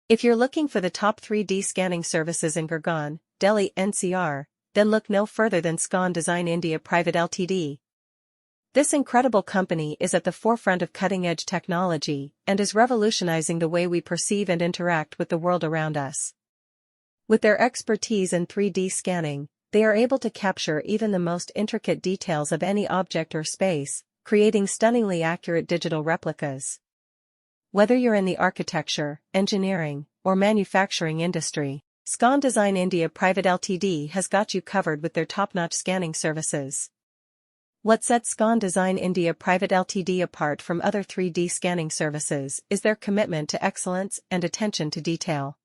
If you're looking for the top 3D scanning services in Gurgaon, Delhi, NCR, then look no further than Scon Design India Pvt Ltd. This incredible company is at the forefront of cutting-edge technology and is revolutionizing the way we perceive and interact with the world around us. With their expertise in 3D scanning, they are able to capture even the most intricate details of any object or space, creating stunningly accurate digital replicas. Whether you're in the architecture, engineering, or manufacturing industry, Scon Design India Pvt Ltd has got you covered with their top-notch scanning services. What sets Scon Design India Pvt Ltd apart from other 3D scanning services is their commitment to excellence and attention to detail.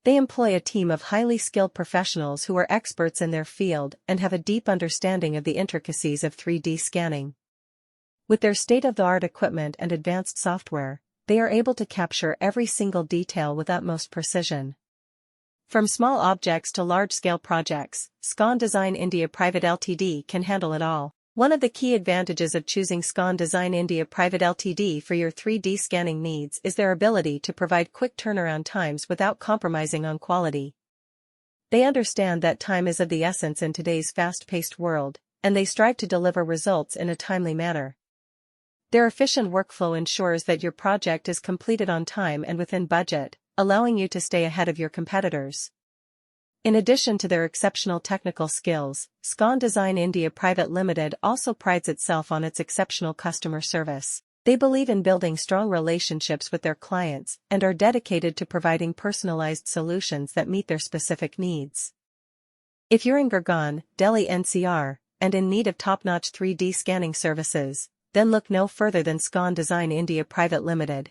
They employ a team of highly skilled professionals who are experts in their field and have a deep understanding of the intricacies of 3D scanning. With their state-of-the-art equipment and advanced software, they are able to capture every single detail with utmost precision. From small objects to large-scale projects, Scon Design India Pvt Ltd can handle it all. One of the key advantages of choosing Scon Design India Pvt Ltd for your 3D scanning needs is their ability to provide quick turnaround times without compromising on quality. They understand that time is of the essence in today's fast-paced world, and they strive to deliver results in a timely manner. Their efficient workflow ensures that your project is completed on time and within budget, allowing you to stay ahead of your competitors. In addition to their exceptional technical skills, Scon Design India Pvt Ltd also prides itself on its exceptional customer service. They believe in building strong relationships with their clients and are dedicated to providing personalized solutions that meet their specific needs. If you're in Gurgaon, Delhi NCR, and in need of top-notch 3D scanning services, then look no further than Scon Design India Pvt Ltd.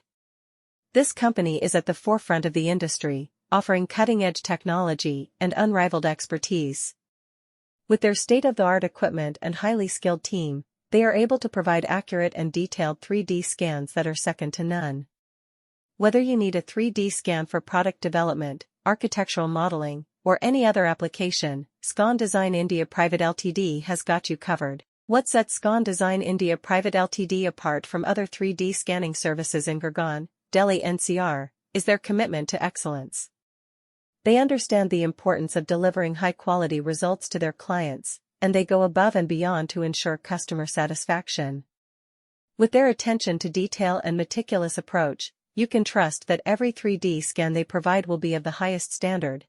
This company is at the forefront of the industry, offering cutting-edge technology and unrivaled expertise. With their state-of-the-art equipment and highly skilled team, they are able to provide accurate and detailed 3D scans that are second to none. Whether you need a 3D scan for product development, architectural modeling, or any other application, Scon Design India Pvt Ltd has got you covered. What sets Scon Design India Pvt Ltd apart from other 3D scanning services in Gurgaon, Delhi NCR, is their commitment to excellence. They understand the importance of delivering high-quality results to their clients, and they go above and beyond to ensure customer satisfaction. With their attention to detail and meticulous approach, you can trust that every 3D scan they provide will be of the highest standard.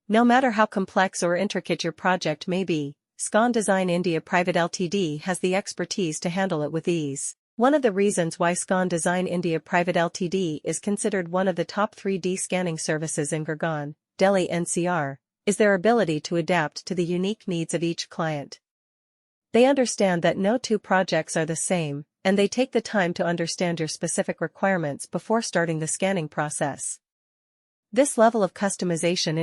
No matter how complex or intricate your project may be, Scon Design India Pvt Ltd has the expertise to handle it with ease. One of the reasons why Scon Design India Pvt Ltd is considered one of the top 3D scanning services in Gurgaon, Delhi NCR, is their ability to adapt to the unique needs of each client. They understand that no two projects are the same, and they take the time to understand your specific requirements before starting the scanning process. This level of customization